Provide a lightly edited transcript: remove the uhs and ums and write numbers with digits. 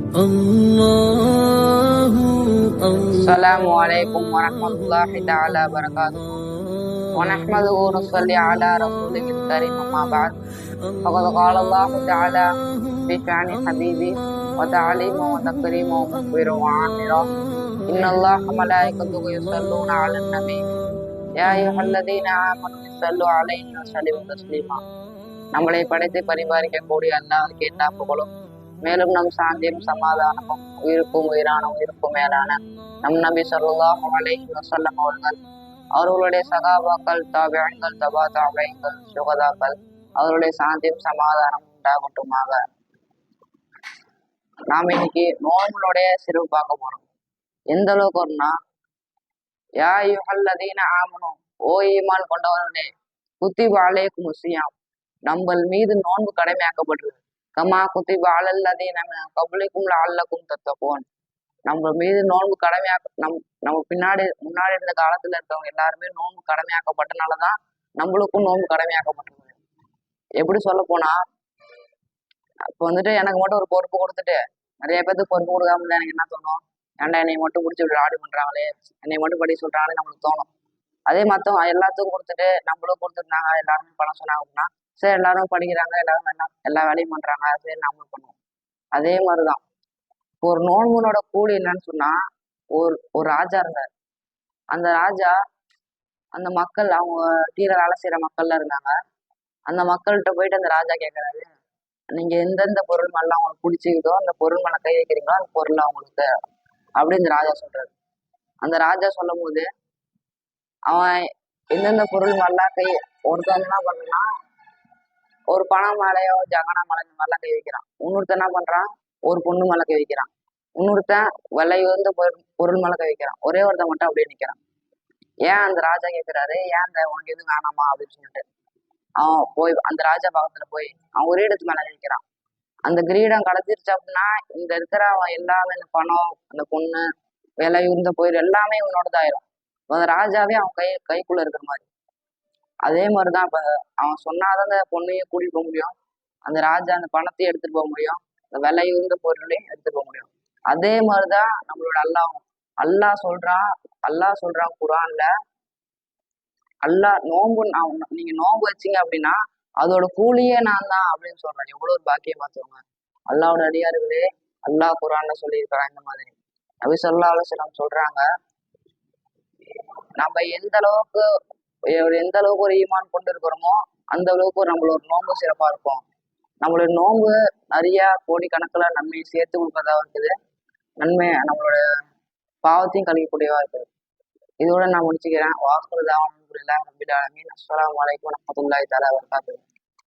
الله السلام عليكم ورحمة الله تعالى وبركاته. ونحمده ونصلي على رسوله الكريم أما بعد. فقد قال الله تعالى في شأن حبيبي وتعليمه وتكريمه ومخبره وعامره إن الله ملائكته يصلون على النبي يا أيها الذين آمنوا صلوا عليه وسلموا تسليما. நம்மளை படைத்து பரிபாலிக்கக்கூடிய அல்லாஹ்வுக்கு எல்லா புகழும், மேலும் நம் சாந்தியும் சமாதானமும் உயிருக்கும் உயிரான உயிருக்கும் மேலான நம் நபி ஸல்லல்லாஹு அலைஹி வஸல்லம் அவர்களுடைய சகாபாக்கள், தாபிஈன்கள், தபா தாபிஈன்கள், சுகதாக்கள் அவருடைய சாந்தியும் சமாதானம் உண்டாகட்டுமாக. நாம் இன்னைக்கு நோன்புடைய சிறப்பு பார்க்க போறோம். எந்த அளவுக்கு வரும்னா, யா அய்யுஹல்லதீன ஆமனு, ஓ ஈமான் கொண்டவர்களே, குத்திப அலைக்கும் ஸியாம், நம்மள் மீது நோன்பு கடமையாக்கப்பட்டது. கமா குத்திப அலல்லதீன மின் கப்லிக்கும் லஅல்லக்கும் தத்தகூன், நம்ம மீது நோன்பு நம்ம முன்னாடி இருந்த காலத்துல இருக்கவங்க எல்லாருமே நோன்பு கடமையாக்கப்பட்டனாலதான் நம்மளுக்கும் நோன்பு கடமையாக்கப்பட்டது. எப்படி சொல்ல போனா, இப்ப வந்துட்டு எனக்கு மட்டும் ஒரு பொறுப்பு கொடுத்துட்டு நிறைய பேருக்கு பொறுப்பு கொடுக்காம இருந்தா எனக்கு என்ன தோணும்? ஏன்டா என்னை மட்டும் பிடிச்சி இப்படி ஆடு பண்றாங்களே, என்னை மட்டும் படி சொல்றாங்களே நம்மளுக்கு தோணும். அதே மத்தவங்க எல்லாத்துக்கும் கொடுத்துட்டு நம்மளும் கொடுத்துருந்தாங்க, எல்லாருமே பண்ண சொன்னாங்க அப்படின்னா, சரி எல்லாரும் படிக்கிறாங்க, எல்லாரும் எல்லா வேலையும் பண்றாங்க, சரி நம்மளும் பண்ணுவோம். அதே மாதிரிதான் ஒரு நோன்புனோட கூலி என்னன்னு சொன்னா, ஒரு ராஜா இருந்தார். அந்த ராஜா அந்த மக்கள், அவங்க கீழே வேலை செய்யற மக்கள்லாம் இருந்தாங்க. அந்த மக்கள்கிட்ட போயிட்டு அந்த ராஜா கேட்கறாரு, நீங்க எந்தெந்த பொருள் மேலாம் அவங்களுக்கு பிடிச்சிக்கிதோ அந்த பொருள் மேல கை வைக்கிறீங்களோ அந்த பொருள் அவங்களுக்கு அப்படின்னு இந்த ராஜா சொல்றாரு. அந்த ராஜா சொல்லும் போது அவன் எந்தெந்த பொருள் மேலாம் ஒருத்தன் என்ன பண்றான், ஒரு பணம் மேலேயோ ஜகனா மேல இந்த மாதிரிலாம் கை வைக்கிறான். இன்னொருத்தன் என்ன பண்றான், ஒரு பொண்ணு மேல கை வைக்கிறான். இன்னொருத்தன் விலை உயர்ந்த பொருள் மேல கை வைக்கிறான். ஒரே ஒருத்தன் மட்டும் அப்படியே நிக்கிறான். ஏன் அந்த ராஜா கேட்கிறாரு, ஏன் அந்த உனக்கு எதுவும் வேணாமா அப்படின்னு சொல்லிட்டு அவன் போய் அந்த ராஜா பக்கத்துல போய் அவன் ஒரே இடத்து மேல நிற்கிறான். அந்த கிரீடம் கிடைச்சிருச்சு அப்படின்னா இந்த இருக்கிற அவன் எல்லாமே, இந்த பணம், அந்த பொண்ணு, விலை உயர்ந்த பொருள் எல்லாமே இவனோடதாயிரும். அந்த ராஜாவே அவன் கைக்குள்ள இருக்கிற மாதிரி. அதே மாதிரிதான் இப்ப அவன் சொன்னாதான் அந்த பொண்ணையும் கூட்டிட்டு போக முடியும், அந்த ராஜா அந்த பணத்தையும் எடுத்துட்டு போக முடியும், அந்த விலை உயர்ந்த பொருளையும் எடுத்துட்டு போக முடியும். அதே மாதிரிதான் நம்மளோட அல்லாஹ் சொல்றான் குர்ஆன்ல, நீங்க நோன்பு வச்சீங்க அப்படின்னா அதோட கூலியே நான் தான் அப்படின்னு சொல்றேன். எவ்வளவு ஒரு பாக்கியம் பார்த்தவங்க அல்லாஹ்வோட அடியார்களே. அல்லாஹ் குர்ஆன்ல சொல்லியிருக்கிறான் இந்த மாதிரி. நபி ஸல்லல்லாஹு அலைஹி வஸல்லம் சொல்றாங்க, நம்ம எந்த அளவுக்கு ஒரு ஈமான் கொண்டு இருக்கிறோமோ அந்த அளவுக்கு நம்மளோட நோன்பு சிறப்பா இருக்கும். நம்மளோட நோன்பு நிறைய கோடிக்கணக்கில் நன்மையை சேர்த்து கொடுக்கறதா இருக்குது. நன்மை நம்மளோட பாவத்தையும் கழிக்கக்கூடியவா இருக்குது. இதோட நான் முடிச்சுக்கிறேன். வாக்குறுதி அஸ்ஸலாமு அலைக்கும் வரஹ்மத்துல்லாஹி தஆலா வபரகாத்துஹு.